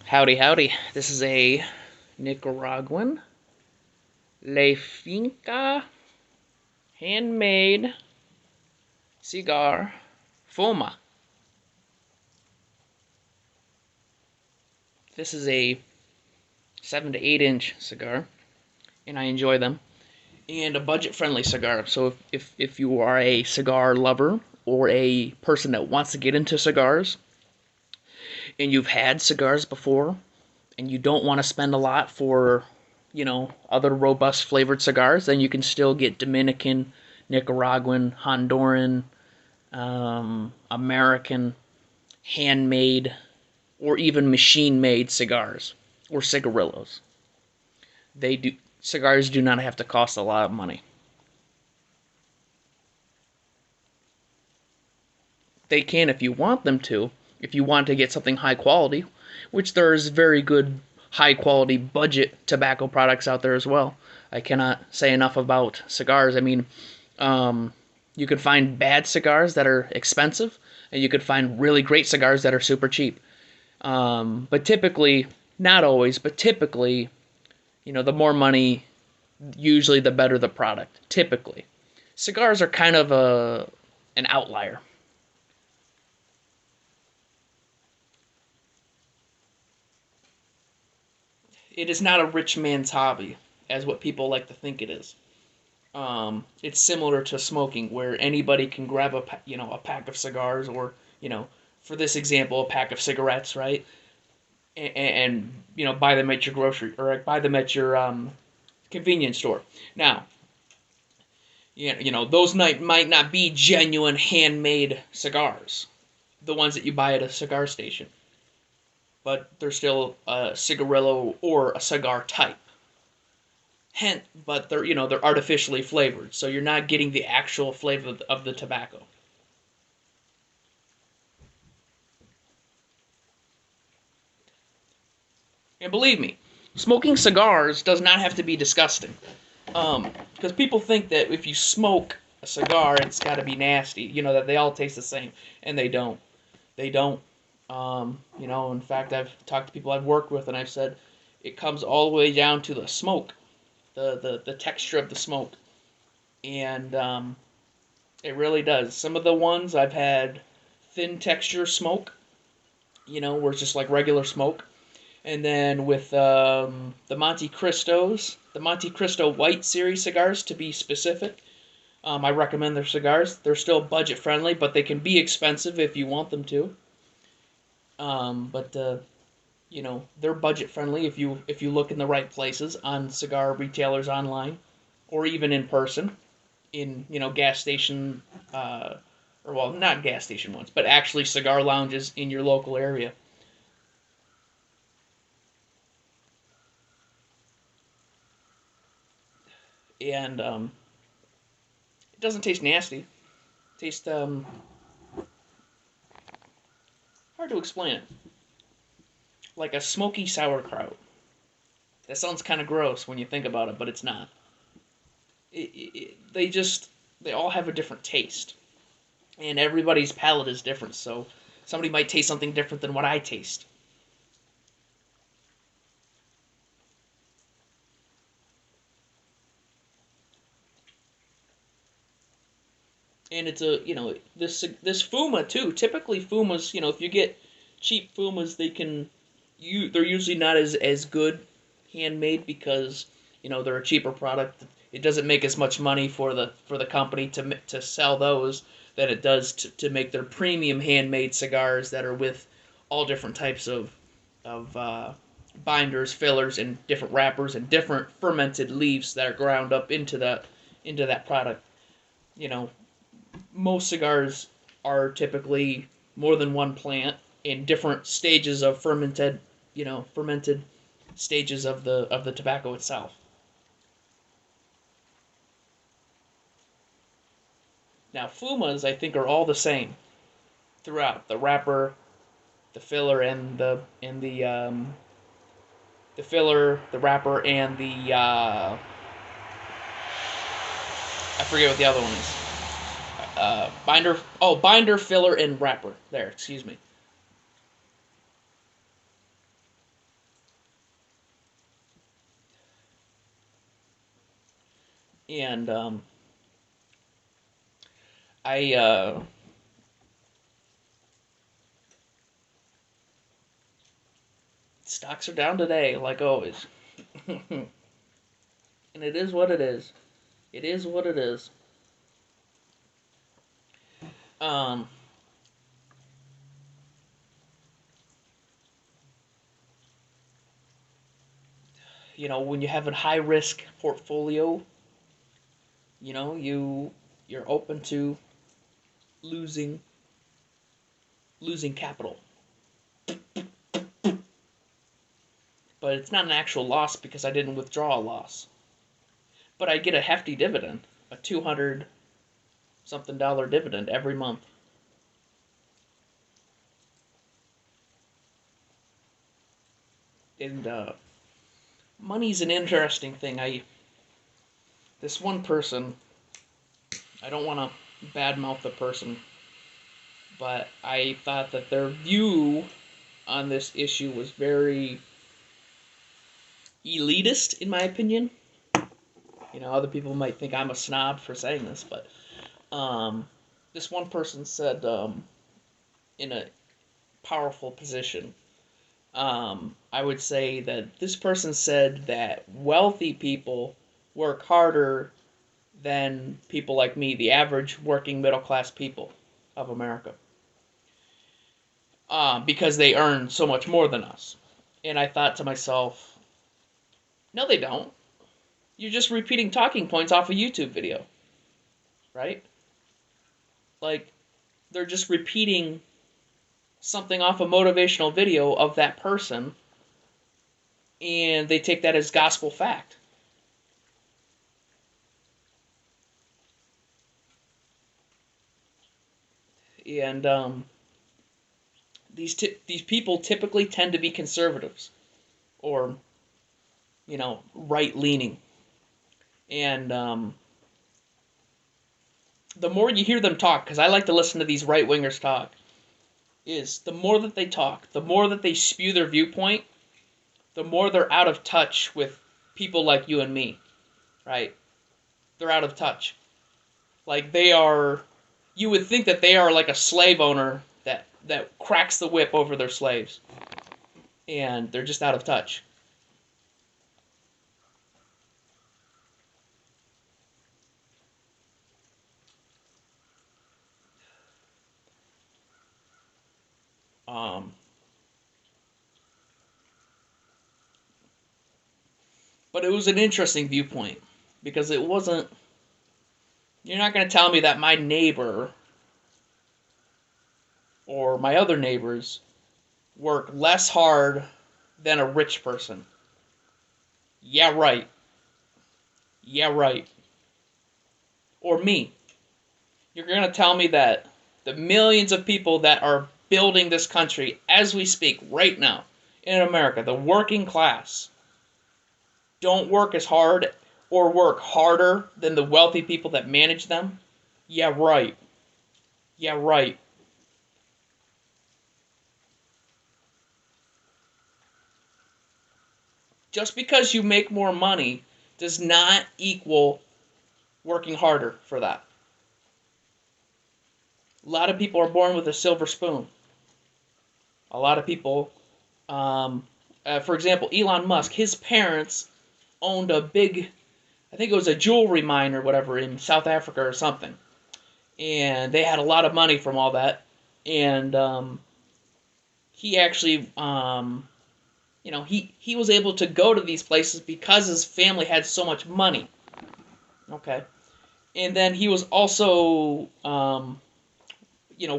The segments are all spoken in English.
Howdy, howdy. This is a Nicaraguan Le Finca handmade cigar Fuma. This is a 7 to 8 inch cigar, and I enjoy them. And a budget friendly cigar. So if you are a cigar lover or a person that wants to get into cigars and you've had cigars before and you don't want to spend a lot for, other robust flavored cigars, then you can still get Dominican, Nicaraguan, Honduran, American, handmade, or even machine-made cigars or cigarillos. Cigars do not have to cost a lot of money. They can if you want them to, if you want to get something high quality, which there's very good high quality budget tobacco products out there as well. I cannot say enough about cigars. I mean, you could find bad cigars that are expensive, and you could find really great cigars that are super cheap. But typically, not always, but typically, the more money, usually the better the product. Typically, cigars are kind of an outlier. It is not a rich man's hobby, as what people like to think it is. It's similar to smoking, where anybody can grab a pack of cigars, or for this example, a pack of cigarettes, right? And buy them at your grocery, or buy them at your convenience store. Now, those might not be genuine handmade cigars, the ones that you buy at a cigar station, but they're still a cigarillo or a cigar type. But they're artificially flavored, so you're not getting the actual flavor of the tobacco. And believe me, smoking cigars does not have to be disgusting. Because people think that if you smoke a cigar, it's got to be nasty. That they all taste the same, and they don't. They don't. In fact, I've talked to people I've worked with, and I've said it comes all the way down to the smoke, the texture of the smoke, and it really does. Some of the ones I've had thin texture smoke, where it's just like regular smoke. And then with the Monte Cristo White Series cigars, to be specific, I recommend their cigars. They're still budget friendly, but they can be expensive if you want them to. But they're budget friendly if you look in the right places on cigar retailers online, or even in person, in gas station, or well, not gas station ones, but actually cigar lounges in your local area. And it doesn't taste nasty. It tastes hard to explain it. Like a smoky sauerkraut. That sounds kind of gross when you think about it, but it's not. They all have a different taste, and everybody's palate is different. So somebody might taste something different than what I taste. And it's this Fuma too. Typically Fumas, if you get cheap Fumas, they're usually not as good handmade, because they're a cheaper product. It doesn't make as much money for the company to sell those that it does to make their premium handmade cigars that are with all different types of binders, fillers, and different wrappers, and different fermented leaves that are ground up into that product. You know, most cigars are typically more than one plant in different stages of fermented stages of the tobacco itself. Now, fumas, I think, are all the same throughout: the wrapper, the filler, the filler, the wrapper, and the I forget what the other one is. Binder. Oh, binder, filler, and wrapper. There, excuse me. And I stocks are down today, like always. And it is what it is. It is what it is. Um, when you have a high risk portfolio, you're open to losing capital. But it's not an actual loss because I didn't withdraw a loss. But I get a hefty dividend, a 200 something dollar dividend every month. And money's an interesting thing. This one person, I don't want to badmouth the person, but I thought that their view on this issue was very elitist, in my opinion. Other people might think I'm a snob for saying this, but this one person said, in a powerful position, I would say that this person said that wealthy people work harder than people like me, the average working middle class people of America, because they earn so much more than us. And I thought to myself, no, they don't. You're just repeating talking points off a YouTube video, right? Like, they're just repeating something off a motivational video of that person, and they take that as gospel fact. And these people typically tend to be conservatives or right leaning, and the more you hear them talk, because I like to listen to these right wingers talk, is the more that they talk, the more that they spew their viewpoint, the more they're out of touch with people like you and me, right? They're out of touch. Like, they are, you would think that they are like a slave owner that cracks the whip over their slaves. And they're just out of touch. Um, but it was an interesting viewpoint, because it wasn't, you're not going to tell me that my neighbor or my other neighbors work less hard than a rich person. Yeah, right. Yeah, right. Or me. You're going to tell me that the millions of people that are building this country as we speak right now in America, the working class, don't work as hard or work harder than the wealthy people that manage them? Yeah, right. Yeah, right. Just because you make more money does not equal working harder for that. A lot of people are born with a silver spoon. A lot of people, for example, Elon Musk, his parents owned a big, I think it was a jewelry mine or whatever in South Africa or something. And they had a lot of money from all that. And he actually, he was able to go to these places because his family had so much money. Okay. And then he was also,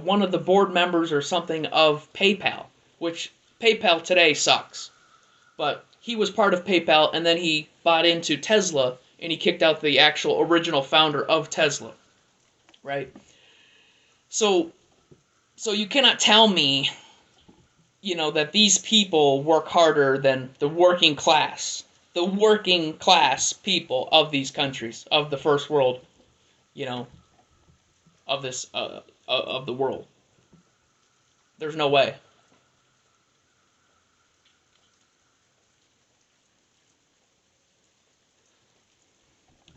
one of the board members or something of PayPal, which PayPal today sucks. But he was part of PayPal, and then he bought into Tesla, and he kicked out the actual original founder of Tesla, right? So you cannot tell me, that these people work harder than the working class people of these countries, of the first world, of this, of the world. There's no way.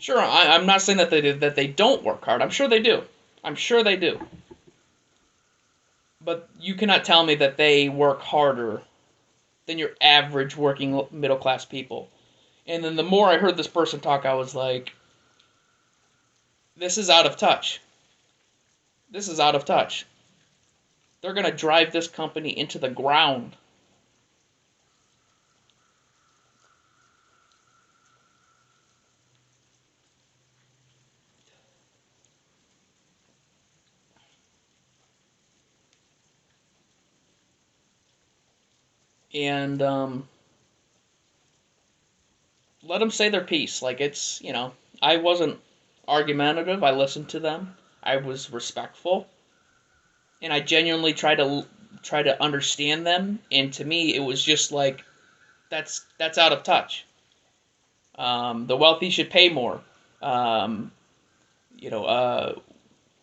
Sure, I'm not saying that they don't work hard. I'm sure they do. I'm sure they do. But you cannot tell me that they work harder than your average working middle class people. And then the more I heard this person talk, I was like, this is out of touch. This is out of touch. They're going to drive this company into the ground. And let them say their piece. Like, it's, I wasn't argumentative. I listened to them. I was respectful. And I genuinely try to understand them. And to me, it was just like, that's out of touch. The wealthy should pay more. Um, you know,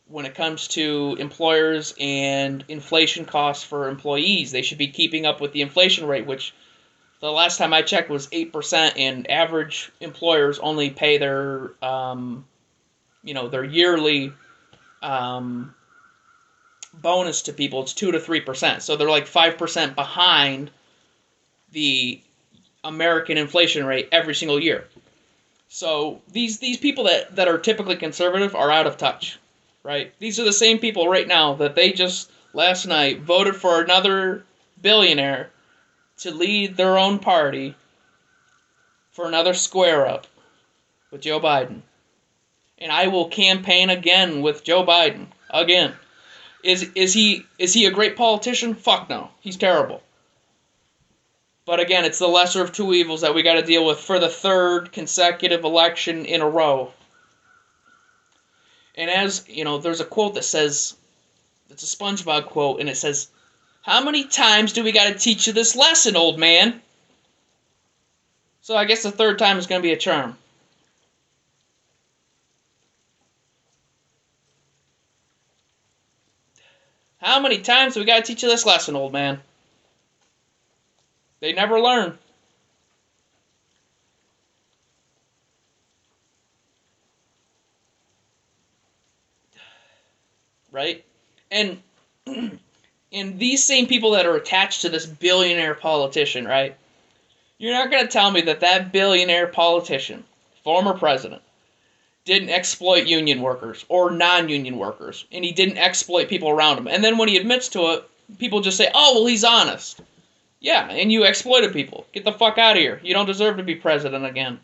when it comes to employers and inflation costs for employees, they should be keeping up with the inflation rate, which the last time I checked was 8%, and average employers only pay their yearly bonus to people. It's 2 to 3%. So they're like 5% behind the American inflation rate every single year. So these people that are typically conservative are out of touch, right? These are the same people right now that they just last night voted for another billionaire to lead their own party for another square up with Joe Biden. And I will campaign again with Joe Biden. Again. Is he a great politician? Fuck no. He's terrible. But again, it's the lesser of two evils that we got to deal with for the third consecutive election in a row. And as, there's a quote that says, it's a SpongeBob quote, and it says, "How many times do we got to teach you this lesson, old man?" So I guess the third time is going to be a charm. How many times do we got to teach you this lesson, old man? They never learn. Right? And and these same people that are attached to this billionaire politician, right? You're not going to tell me that billionaire politician, former president, didn't exploit union workers or non-union workers, and he didn't exploit people around him. And then when he admits to it, people just say, "Oh, well, he's honest." Yeah, and you exploited people. Get the fuck out of here. You don't deserve to be president again.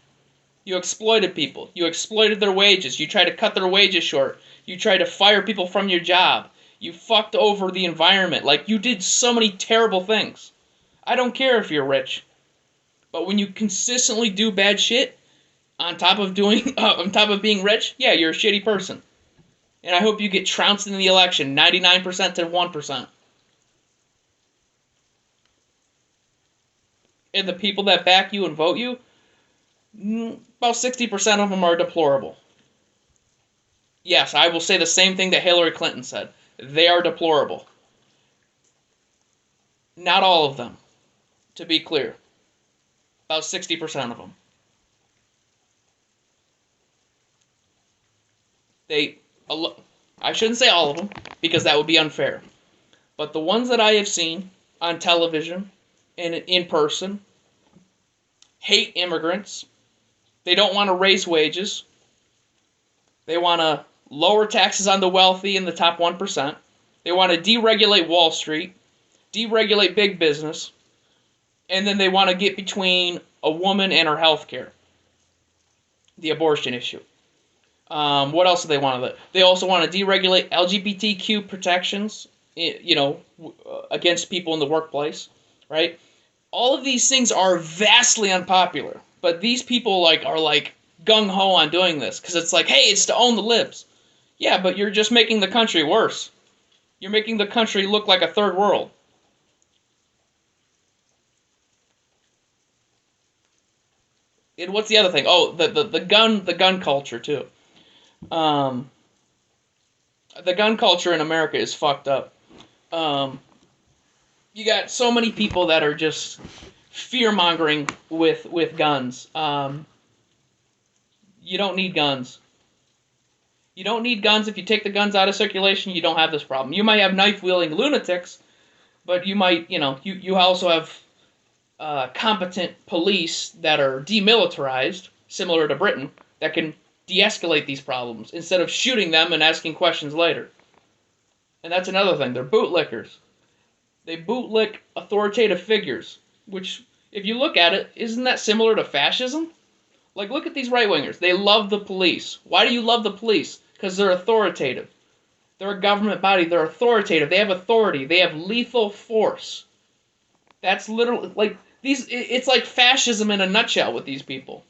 You exploited people. You exploited their wages. You tried to cut their wages short. You tried to fire people from your job. You fucked over the environment. Like, you did so many terrible things. I don't care if you're rich. But when you consistently do bad shit, on top of being rich, yeah, you're a shitty person. And I hope you get trounced in the election, 99% to 1%. And the people that back you and vote you, about 60% of them are deplorable. Yes, I will say the same thing that Hillary Clinton said. They are deplorable. Not all of them, to be clear. About 60% of them. I shouldn't say all of them, because that would be unfair. But the ones that I have seen on television and in person hate immigrants. They don't want to raise wages. They want to lower taxes on the wealthy in the top 1%. They want to deregulate Wall Street, deregulate big business, and then they want to get between a woman and her health care. The abortion issue. What else do they want to do? They also want to deregulate LGBTQ protections, against people in the workplace, right? All of these things are vastly unpopular, but these people are gung-ho on doing this because it's like, hey, it's to own the libs. Yeah, but you're just making the country worse. You're making the country look like a third world. And what's the other thing? Oh, the gun culture too. The gun culture in America is fucked up. You got so many people that are just fear-mongering with guns. You don't need guns. You don't need guns. If you take the guns out of circulation, you don't have this problem. You might have knife-wielding lunatics, but you might, you also have competent police that are demilitarized, similar to Britain, that can de-escalate these problems instead of shooting them and asking questions later. And that's another thing. They're bootlickers. They bootlick authoritative figures, which, if you look at it, isn't that similar to fascism? Like, look at these right-wingers. They love the police. Why do you love the police? Because they're authoritative. They're a government body. They're authoritative. They have authority. They have lethal force. That's literally, like, it's like fascism in a nutshell with these people.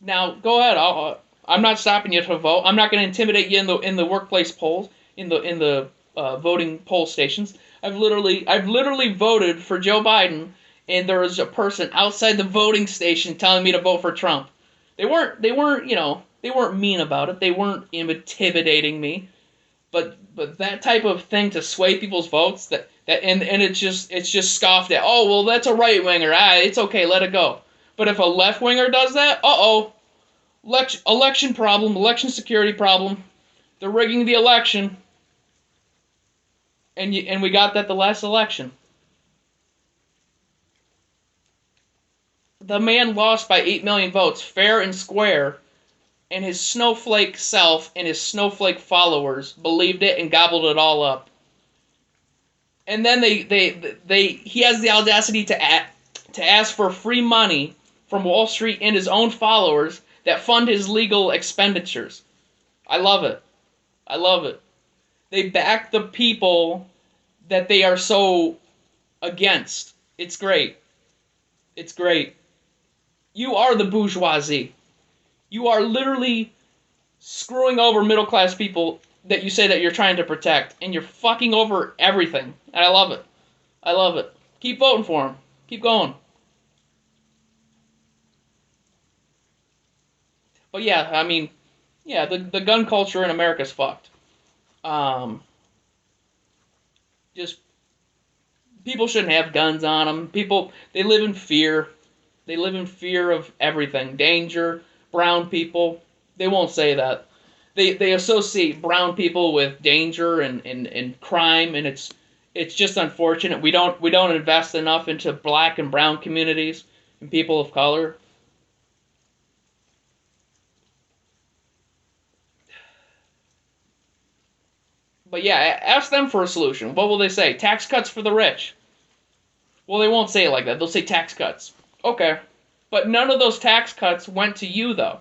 Now, go ahead. I'm not stopping you to vote. I'm not going to intimidate you in the workplace polls, in the voting poll stations. I've literally voted for Joe Biden, and there was a person outside the voting station telling me to vote for Trump. They weren't mean about it. They weren't intimidating me. But that type of thing to sway people's votes, and it's just scoffed at. Oh, well, that's a right winger. It's okay, let it go. But if a left winger does that, election problem, election security problem. They're rigging the election, and we got that the last election. The man lost by 8 million votes, fair and square. And his snowflake self and his snowflake followers believed it and gobbled it all up. And then he has the audacity to ask for free money from Wall Street and his own followers that fund his legal expenditures. I love it. I love it. They back the people that they are so against. It's great. It's great. You are the bourgeoisie. You are literally screwing over middle-class people that you say that you're trying to protect, and you're fucking over everything. And I love it. I love it. Keep voting for him. Keep going. But yeah, I mean, yeah, the gun culture in America's fucked. Just, people shouldn't have guns on them. People, they live in fear. They live in fear of everything. Danger. Brown people, they won't say that. They associate brown people with danger and crime, and it's just unfortunate. We don't invest enough into black and brown communities and people of color. But yeah, ask them for a solution. What will they say? Tax cuts for the rich. Well, they won't say it like that. They'll say tax cuts. Okay. But none of those tax cuts went to you, though.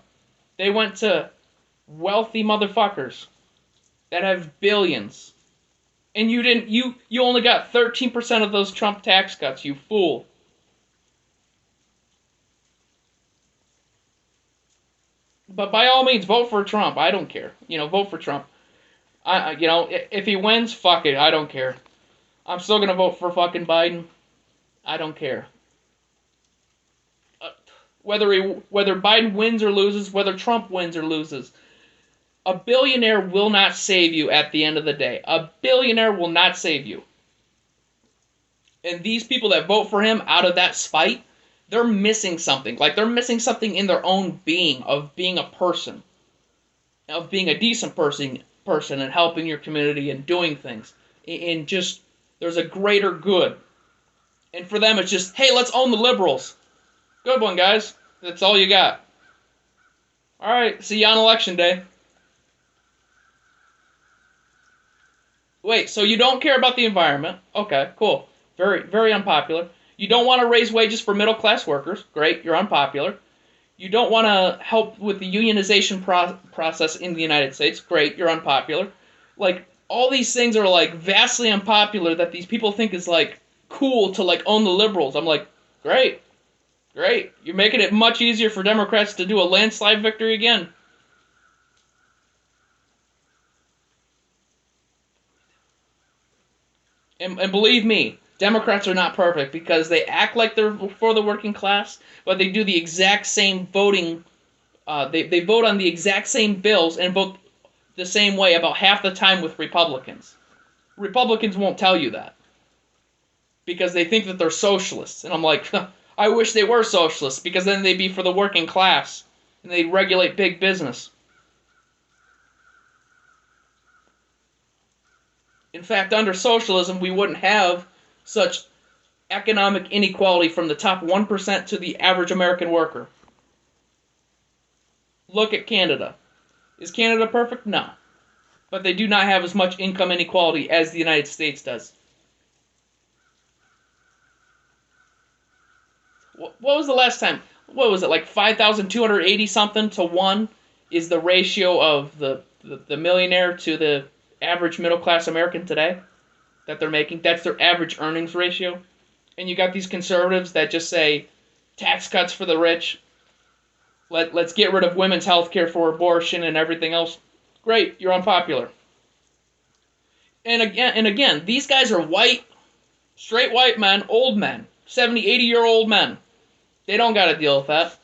They went to wealthy motherfuckers that have billions. And you only got 13% of those Trump tax cuts, you fool. But by all means, vote for Trump. I don't care. Vote for Trump. If he wins, fuck it. I don't care. I'm still gonna vote for fucking Biden. I don't care. Whether Biden wins or loses, whether Trump wins or loses, a billionaire will not save you at the end of the day. A billionaire will not save you. And these people that vote for him out of that spite, they're missing something. Like, they're missing something in their own being, of being a person. Of being a decent person and helping your community and doing things. And just, there's a greater good. And for them, it's just, hey, let's own the liberals. Good one, guys. That's all you got. Alright, see you on election day. Wait, so you don't care about the environment. Okay, cool. Very, very unpopular. You don't want to raise wages for middle-class workers. Great, you're unpopular. You don't want to help with the unionization process in the United States. Great, you're unpopular. Like, all these things are, like, vastly unpopular that these people think is, like, cool to, like, own the liberals. I'm like, great. Great. You're making it much easier for Democrats to do a landslide victory again. And believe me, Democrats are not perfect because they act like they're for the working class, but they do the exact same voting. They vote on the exact same bills and vote the same way about half the time with Republicans. Republicans won't tell you that because they think that they're socialists. And I'm like, I wish they were socialists, because then they'd be for the working class, and they'd regulate big business. In fact, under socialism, we wouldn't have such economic inequality from the top 1% to the average American worker. Look at Canada. Is Canada perfect? No. But they do not have as much income inequality as the United States does. What was the last time? What was it, like 5,280 something to 1 is the ratio of the millionaire to the average middle class American today that they're making? That's their average earnings ratio. And you got these conservatives that just say tax cuts for the rich. Let's get rid of women's health care for abortion and everything else. Great, you're unpopular. And again, these guys are white, straight white men, old men, 70, 80-year-old men. They don't got to deal with that.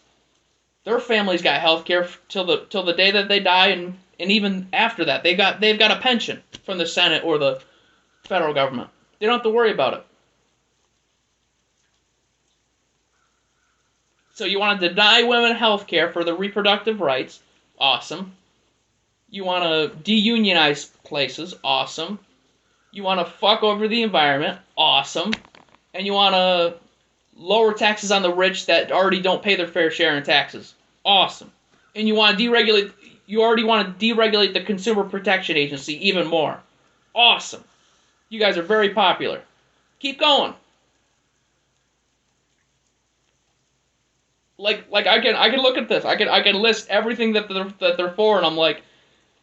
Their families got health care till the day that they die, and even after that, they've got a pension from the Senate or the federal government. They don't have to worry about it. So you want to deny women health care for their reproductive rights? Awesome. You want to deunionize places? Awesome. You want to fuck over the environment? Awesome. And you want to lower taxes on the rich that already don't pay their fair share in taxes? Awesome. And you want to deregulate? You already want to deregulate the Consumer Protection Agency even more? Awesome. You guys are very popular. Keep going. Like I can look at this. I can list everything that they're for, and I'm like,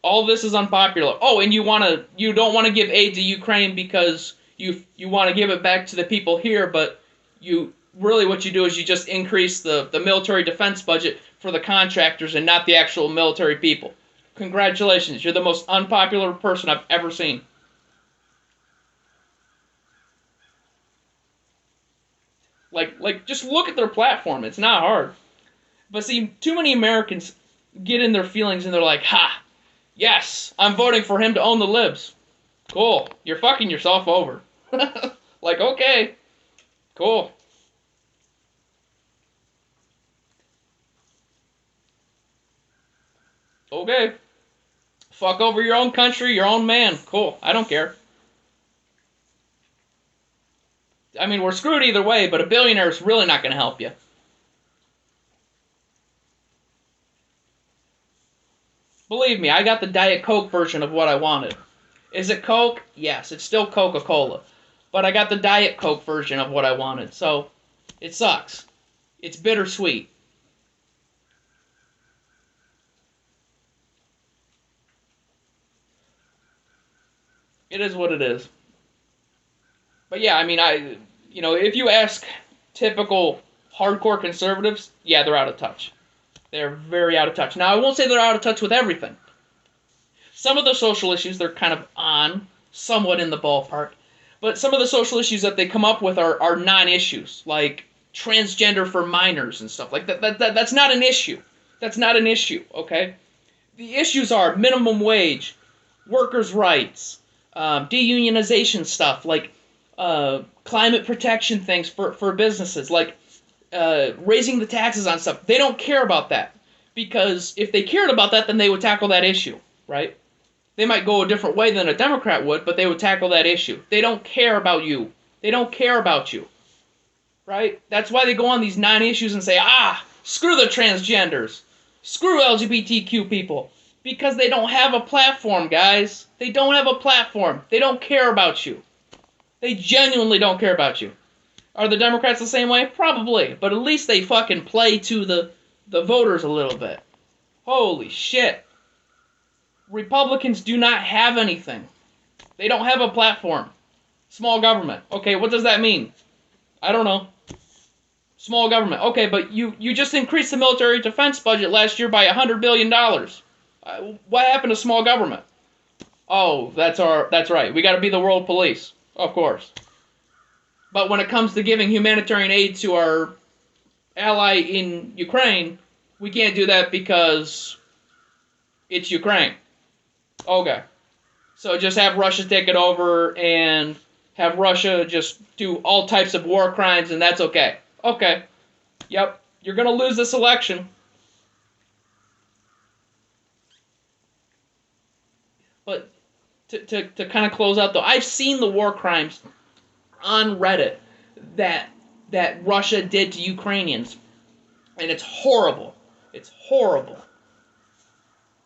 all this is unpopular. Oh, and you don't want to give aid to Ukraine because you want to give it back to the people here, but what you do is you just increase the military defense budget for the contractors and not the actual military people. Congratulations, you're the most unpopular person I've ever seen. Like, just look at their platform. It's not hard. But see, too many Americans get in their feelings and they're like, ha, yes, I'm voting for him to own the libs. Cool. You're fucking yourself over. Like, okay, cool. Okay. Fuck over your own country, your own man. Cool. I don't care. I mean, we're screwed either way, but a billionaire is really not going to help you. Believe me, I got the Diet Coke version of what I wanted. Is it Coke? Yes, it's still Coca-Cola. But I got the Diet Coke version of what I wanted, so it sucks. It's bittersweet. It is what it is. But yeah, I mean, if you ask typical hardcore conservatives, yeah, they're out of touch. They're very out of touch. Now, I won't say they're out of touch with everything. Some of the social issues they're kind of on, somewhat in the ballpark. But some of the social issues that they come up with are non-issues, like transgender for minors and stuff like that. That's not an issue. That's not an issue, okay? The issues are minimum wage, workers' rights, deunionization stuff, like climate protection things for businesses, like raising the taxes on stuff. They don't care about that, because if they cared about that, then they would tackle that issue, right? They might go a different way than a Democrat would, but they would tackle that issue. They don't care about you. They don't care about you, right? That's why they go on these non-issues and say, screw the transgenders, screw LGBTQ people, because they don't have a platform, guys. They don't have a platform. They don't care about you. They genuinely don't care about you. Are the Democrats the same way? Probably. But at least they fucking play to the voters a little bit. Holy shit. Republicans do not have anything. They don't have a platform. Small government. Okay, what does that mean? I don't know. Small government. Okay, but you just increased the military defense budget last year by $100 billion. What happened to small government? Oh, that's right. We got to be the world police. Of course. But when it comes to giving humanitarian aid to our ally in Ukraine, we can't do that because it's Ukraine. Okay. So just have Russia take it over and have Russia just do all types of war crimes, and that's okay. Okay. Yep, you're going to lose this election. But to kind of close out, though, I've seen the war crimes on Reddit that Russia did to Ukrainians, and it's horrible. It's horrible.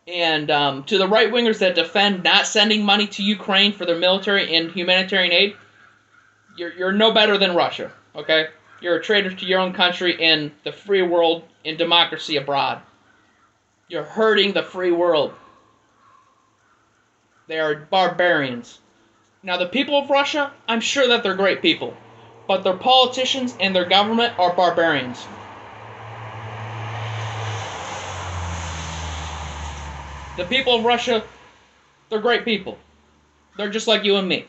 And to the right wingers that defend not sending money to Ukraine for their military and humanitarian aid, you're no better than Russia. Okay, you're a traitor to your own country and the free world and democracy abroad. You're hurting the free world. They are barbarians. Now, the people of Russia, I'm sure that they're great people, but their politicians and their government are barbarians. The people of Russia, they're great people. They're just like you and me.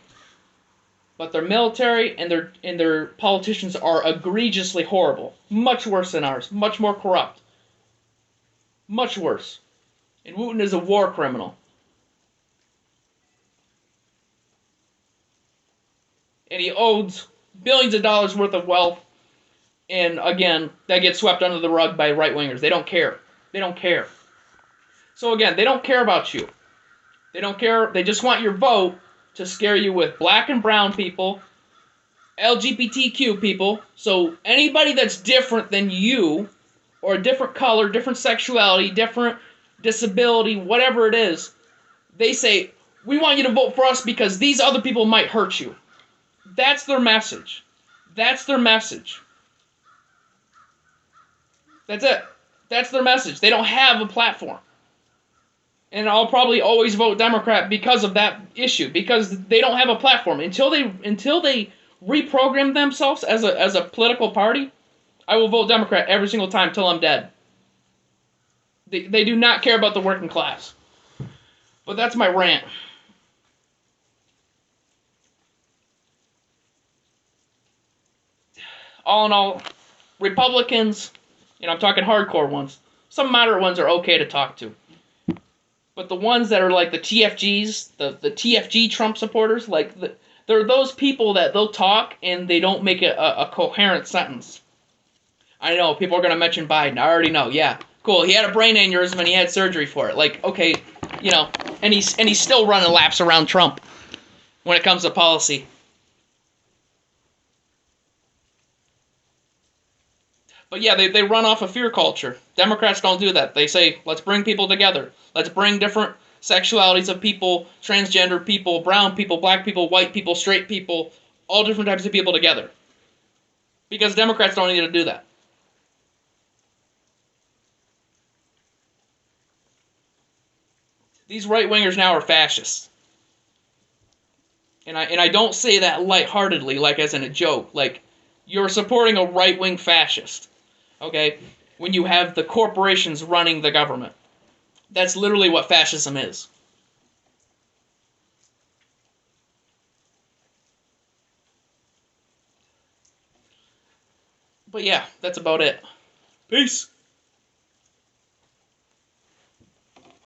But their military and their politicians are egregiously horrible. Much worse than ours. Much more corrupt. Much worse. And Putin is a war criminal. And he owes billions of dollars worth of wealth. And again, that gets swept under the rug by right-wingers. They don't care. They don't care. So again, they don't care about you. They don't care. They just want your vote to scare you with black and brown people, LGBTQ people. So anybody that's different than you, or a different color, different sexuality, different disability, whatever it is, they say, we want you to vote for us because these other people might hurt you. That's their message. That's their message. That's it. That's their message. They don't have a platform. And I'll probably always vote Democrat because of that issue, because they don't have a platform. Until they reprogram themselves as a political party, I will vote Democrat every single time till I'm dead. They do not care about the working class. But that's my rant. All in all, Republicans, I'm talking hardcore ones. Some moderate ones are okay to talk to. But the ones that are like the TFGs, the TFG Trump supporters, they're those people that they'll talk and they don't make a coherent sentence. I know, people are going to mention Biden. I already know, yeah. Cool, he had a brain aneurysm and he had surgery for it. Like, okay, and he's still running laps around Trump when it comes to policy. But yeah, they run off of fear culture. Democrats don't do that. They say, let's bring people together. Let's bring different sexualities of people, transgender people, brown people, black people, white people, straight people, all different types of people together. Because Democrats don't need to do that. These right-wingers now are fascists. And I don't say that lightheartedly, like as in a joke. Like, you're supporting a right-wing fascist. Okay? When you have the corporations running the government. That's literally what fascism is. But yeah, that's about it. Peace.